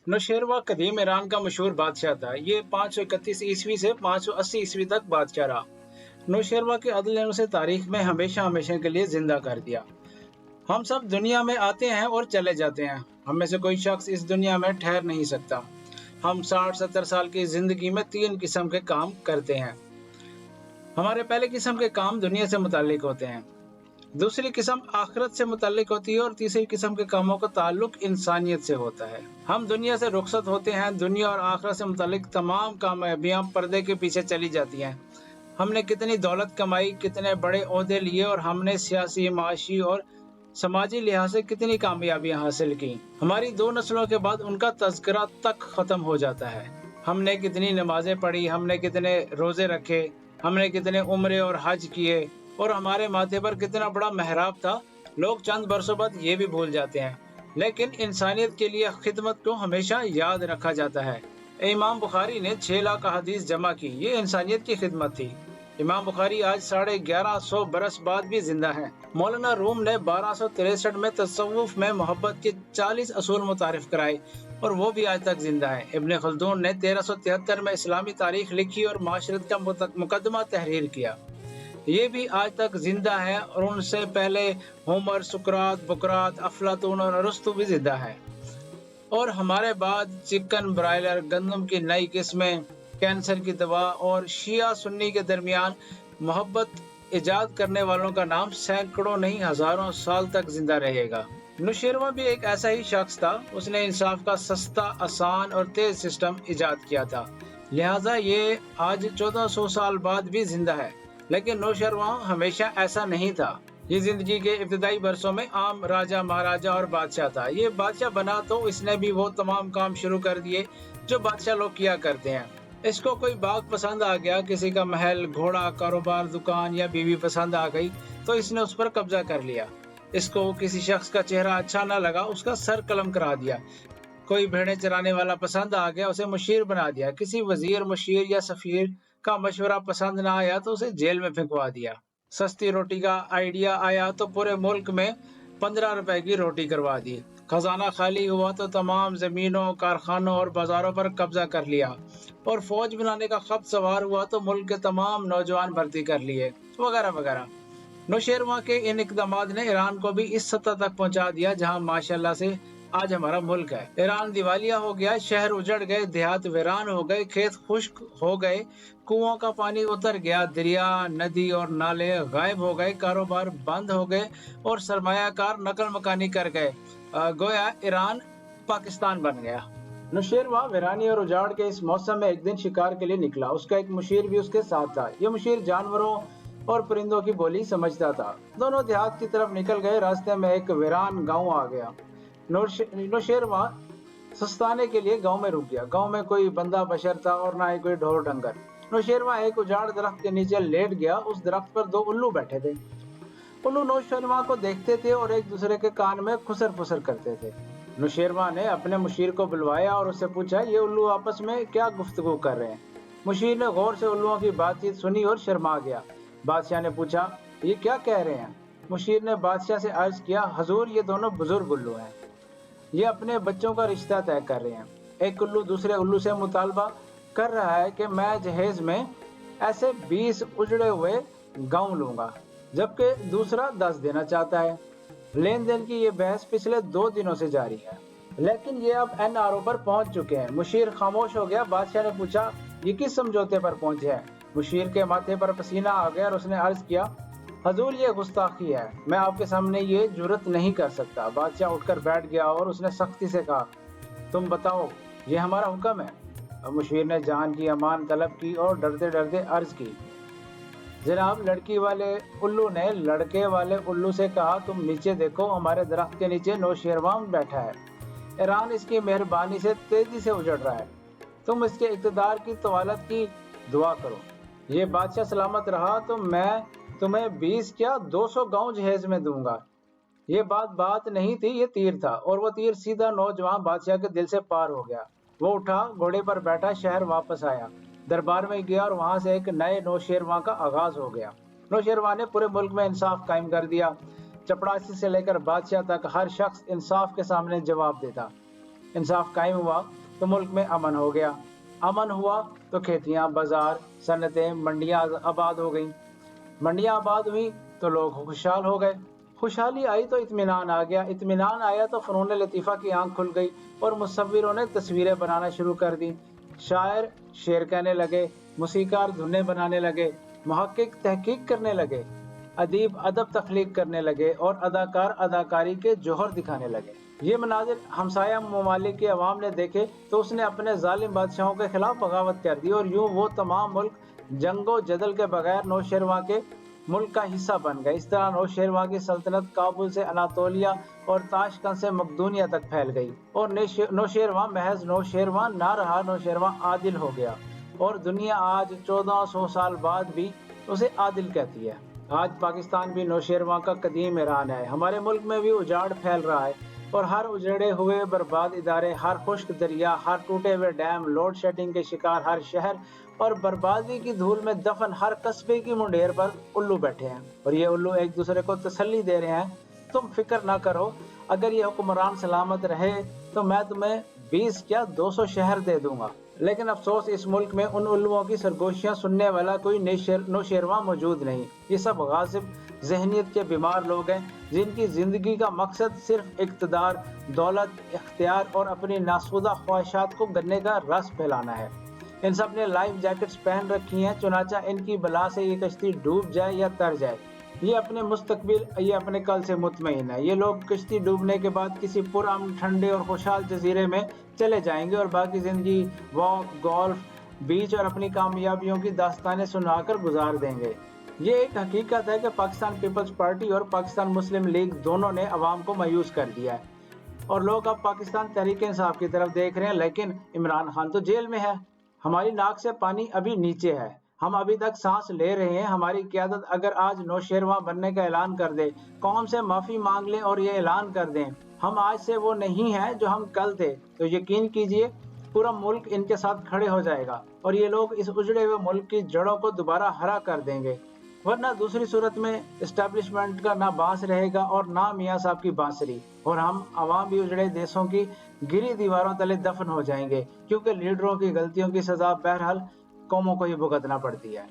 नौशेरवा कदीम ईरान का मशहूर बादशाह था। ये 531 ईस्वी से 580 ईस्वी तक बादशाह रहा। नौशेरवा के अदल ने उसे तारीख में हमेशा हमेशा के लिए जिंदा कर दिया। हम सब दुनिया में आते हैं और चले जाते हैं। हम में से कोई शख्स इस दुनिया में ठहर नहीं सकता। हम 60-70 साल की जिंदगी में 3 किस्म के काम करते हैं। हमारे पहले किस्म के काम दुनिया से मुताल्लिक होते हैं, दूसरी किस्म आखिरत से मुताल्लिक होती है और तीसरी किस्म के कामों का ताल्लुक इंसानियत से होता है। हम दुनिया से रुखसत होते हैं। दुनिया और आखिरत से मुताल्लिक तमाम कामयाबियां पर्दे के पीछे चली जाती हैं। हमने कितनी दौलत कमाई, कितने बड़े ओहदे लिए और हमने सियासी, माशी और समाजी लिहाज से कितनी कामयाबियां हासिल की, हमारी 2 नस्लों के बाद उनका तज़किरा तक खत्म हो जाता है। हमने कितनी नमाजें पढ़ी, हमने कितने रोजे रखे, हमने कितने उम्रे और हज किए और हमारे माथे पर कितना बड़ा मेहराब था, लोग चंद बरसों बाद ये भी भूल जाते हैं। लेकिन इंसानियत के लिए खिदमत को हमेशा याद रखा जाता है। इमाम बुखारी ने 6 लाख हदीस जमा की, ये इंसानियत की खिदमत थी। इमाम बुखारी आज 1150 बरस बाद भी जिंदा है। मौलाना रूम ने 1263 में तसव्वुफ में मोहब्बत के 40 असूल मुतारिफ कराए और वो भी आज तक जिंदा है। इब्ने खल्दून ने 1373 में इस्लामी तारीख लिखी और माशरत का मुकदमा तहरीर किया, ये भी आज तक जिंदा है। और उनसे पहले होमर, सुकरात, बुकरात, अफलातून और अरस्तु भी जिंदा है। और हमारे बाद चिकन ब्रायलर, गंदम की नई किस्में, कैंसर की दवा और शिया सुन्नी के दरमियान मोहब्बत इजाद करने वालों का नाम सैकड़ों नहीं हजारों साल तक जिंदा रहेगा। नुशेरवा भी एक ऐसा ही शख्स था। उसने इंसाफ का सस्ता, आसान और तेज सिस्टम इजाद किया था, लिहाजा ये आज 1400 साल बाद भी जिंदा है। लेकिन नौशेरवा हमेशा ऐसा नहीं था। ये जिंदगी के इब्तदाई बरसों में आम राजा, महाराजा और बादशाह था। ये बादशाह बना तो इसने भी वो तमाम काम शुरू कर दिए जो बादशाह लोग किया करते हैं। इसको कोई बाग पसंद आ गया, किसी का महल, घोड़ा, कारोबार, दुकान या बीवी पसंद आ गई तो इसने उस पर कब्जा कर लिया। इसको किसी शख्स का चेहरा अच्छा ना लगा, उसका सर कलम करा दिया। कोई भेड़ें चराने वाला पसंद आ गया, उसे मुशीर बना दिया। किसी वजीर, मुशीर या सफीर का मशवरा पसंद ना आया तो उसे जेल में फेंकवा दिया। सस्ती रोटी का आइडिया आया तो पूरे मुल्क में 15 रुपए की रोटी करवा दी। खजाना खाली हुआ तो तमाम जमीनों, कारखानों और बाजारों पर कब्जा कर लिया। और फौज बनाने का खत सवार हुआ तो मुल्क के तमाम नौजवान भर्ती कर लिए, वगैरह वगैरह। नौशेरवा के इन इकदामात ने ईरान को भी इस सतह तक पहुंचा दिया जहां माशाल्लाह से आज हमारा मुल्क है। ईरान दिवालिया हो गया, शहर उजड़ गए, देहात वीरान हो गए, खेत खुश्क हो गए, कुओं का पानी उतर गया, दरिया, नदी और नाले गायब हो गए, कारोबार बंद हो गए और सरमायाकार नकल मकानी कर गए। गोया ईरान पाकिस्तान बन गया। नौशेरवा वीरानी और उजाड़ के इस मौसम में एक दिन शिकार के लिए निकला। उसका एक मुशीर भी उसके साथ था। ये मुशीर जानवरों और परिंदों की बोली समझता था। दोनों देहात की तरफ निकल गए। रास्ते में एक वीरान गांव आ गया। नौशेरवा सस्ताने के लिए गांव में रुक गया। गांव में कोई बंदा बशर था और ना ही कोई ढोर डंगर। नौशेरवा एक उजाड़ दरख्त के नीचे लेट गया। उस दरख्त पर 2 उल्लू बैठे थे। उल्लू नौशेरवा को देखते थे और एक दूसरे के कान में खुसर फुसर करते थे। नौशेरवा ने अपने मुशीर को बुलवाया और उससे पूछा, ये उल्लू आपस में क्या गुफ्तगू कर रहे हैं? मुशीर ने गौर से उल्लुओं की बातचीत सुनी और शर्मा गया। बादशाह ने पूछा, ये क्या कह रहे हैं? मुशीर ने बादशाह से अर्ज किया, हजूर, ये दोनों बुजुर्ग उल्लू हैं। ये अपने बच्चों का रिश्ता तय कर रहे हैं। एक उल्लू दूसरे उल्लू से मुतालबा कर रहा है कि मैं जहेज में ऐसे 20 उजड़े हुए गांव लूंगा, जबकि दूसरा 10 देना चाहता है। लेन देन की ये बहस पिछले 2 दिनों से जारी है, लेकिन ये अब NRO पर पहुंच चुके हैं। मुशीर खामोश हो गया। बादशाह ने पूछा, ये किस समझौते पर पहुंचे हैं? मुशीर के माथे पर पसीना आ गया और उसने अर्ज किया, हजूर, ये गुस्ताखी है, मैं आपके सामने ये जुर्रत नहीं कर सकता। बादशाह उठकर बैठ गया और उसने सख्ती से कहा, तुम बताओ, ये हमारा हुक्म है। अब मुशीर ने जान की अमान तलब की और डरते डरते अर्ज की, जनाब, लड़की वाले उल्लू ने लड़के वाले उल्लू से कहा, तुम नीचे देखो, हमारे दरख्त के नीचे नौशेरवा बैठा है। ईरान इसकी मेहरबानी से तेजी से उजड़ रहा है। तुम इसके इक़्तिदार की तवालत की दुआ करो। ये बादशाह सलामत रहा तो मैं तुम्हें 20 क्या 200 गांव जहेज में दूंगा। ये बात नहीं थी, ये तीर था और वो तीर सीधा नौजवान बादशाह के दिल से पार हो गया। वो उठा, घोड़े पर बैठा, शहर वापस आया, दरबार में गया और वहां से एक नए नौशेरवा का आगाज हो गया। नौशेरवा ने पूरे मुल्क में इंसाफ कायम कर दिया। चपड़ासी से लेकर बादशाह तक हर शख्स इंसाफ के सामने जवाब देता। इंसाफ कायम हुआ तो मुल्क में अमन हो गया, अमन हुआ तो खेतियाँ, बाजार, सनतें, मंडियाँ आबाद हो गईं, मंडियाँ आबाद हुई तो लोग खुशहाल हो गए, खुशहाली आई तो इत्मीनान आ गया, इत्मीनान आया तो फ़नून लतीफ़ा की आंख खुल गई और मुसव्विरों ने तस्वीरें बनाना शुरू कर दी, शायर शेर कहने लगे, मूसीकार धुनें बनाने लगे, मुहक्किक तहकीक करने लगे, अदीब अदब तख्लीक करने लगे और अदाकार अदाकारी के जौहर दिखाने लगे। ये मनाजिर हमसाया ममालिक की अवाम ने देखे तो उसने अपने जालिम बादशाहों के खिलाफ बगावत कर दी और यूं वो तमाम मुल्क जंगो जदल के बगैर नौशेरवां के मुल्क का हिस्सा बन गए। इस तरह नौशेरवां की सल्तनत काबुल से अनातोलिया और ताशकंद से मकदूनिया तक फैल गई और नौशेरवां महज नौशेरवां ना रहा, नौशेरवां आदिल हो गया और दुनिया आज 1400 साल बाद भी उसे आदिल कहती है। आज पाकिस्तान भी नौशेरवां का कदीम ईरान है। हमारे मुल्क में भी उजाड़ फैल रहा है और हर उजड़े हुए बर्बाद इदारे, हर खुश्क दरिया, हर टूटे हुए डैम, लोड शेडिंग के शिकार हर शहर और बर्बादी की धूल में दफन हर कस्बे की मुंडेर पर उल्लू बैठे हैं और ये उल्लू एक दूसरे को तसल्ली दे रहे हैं, तुम फिक्र ना करो, अगर ये हुक्मरान सलामत रहे तो मैं तुम्हें 20 क्या 200 शहर दे दूंगा। लेकिन अफसोस इस मुल्क में उन उल्लुओं की सरगोशियां सुनने वाला कोई नौशेरवां मौजूद नहीं। ये सब गासिब जहनीत के बीमार लोग हैं जिनकी जिंदगी का मकसद सिर्फ इक्तदार, दौलत, इख्तियार और अपनी नासूदा ख्वाहिशात को गन्ने का रस फैलाना है। इन सब ने लाइफ जैकेट्स पहन रखी हैं, चुनाचा इनकी बला से ये कश्ती डूब जाए या तर जाए। ये अपने मुस्तकबिल, ये अपने कल से मुतमईन है। ये लोग कश्ती डूबने के बाद किसी पुरअमन, ठंडे और खुशहाल जजीरे में चले जाएंगे और बाकी जिंदगी वॉक, गोल्फ, बीच और अपनी कामयाबियों की दास्तानें सुनाकर गुजार देंगे। ये एक हकीकत है कि पाकिस्तान पीपल्स पार्टी और पाकिस्तान मुस्लिम लीग दोनों ने अवाम को मायूस कर दिया है और लोग अब पाकिस्तान तहरीक इंसाफ की तरफ देख रहे हैं, लेकिन इमरान खान तो जेल में है। हमारी नाक से पानी अभी नीचे है, हम अभी तक सांस ले रहे हैं। हमारी क़यादत अगर आज नौशेरवां बनने का ऐलान कर दे, कौम से माफ़ी मांग लें और ये ऐलान कर दें हम आज से वो नहीं हैं जो हम कल थे, तो यकीन कीजिए पूरा मुल्क इनके साथ खड़े हो जाएगा और ये लोग इस उजड़े हुए मुल्क की जड़ों को दोबारा हरा कर देंगे। वरना दूसरी सूरत में इस्टेब्लिशमेंट का ना बांस रहेगा और ना मियाँ साहब की बांसुरी और हम आवाम भी उजड़े देशों की गिरी दीवारों तले दफन हो जाएंगे, क्योंकि लीडरों की गलतियों की सजा बहरहाल कौमों को ही भुगतना पड़ती है।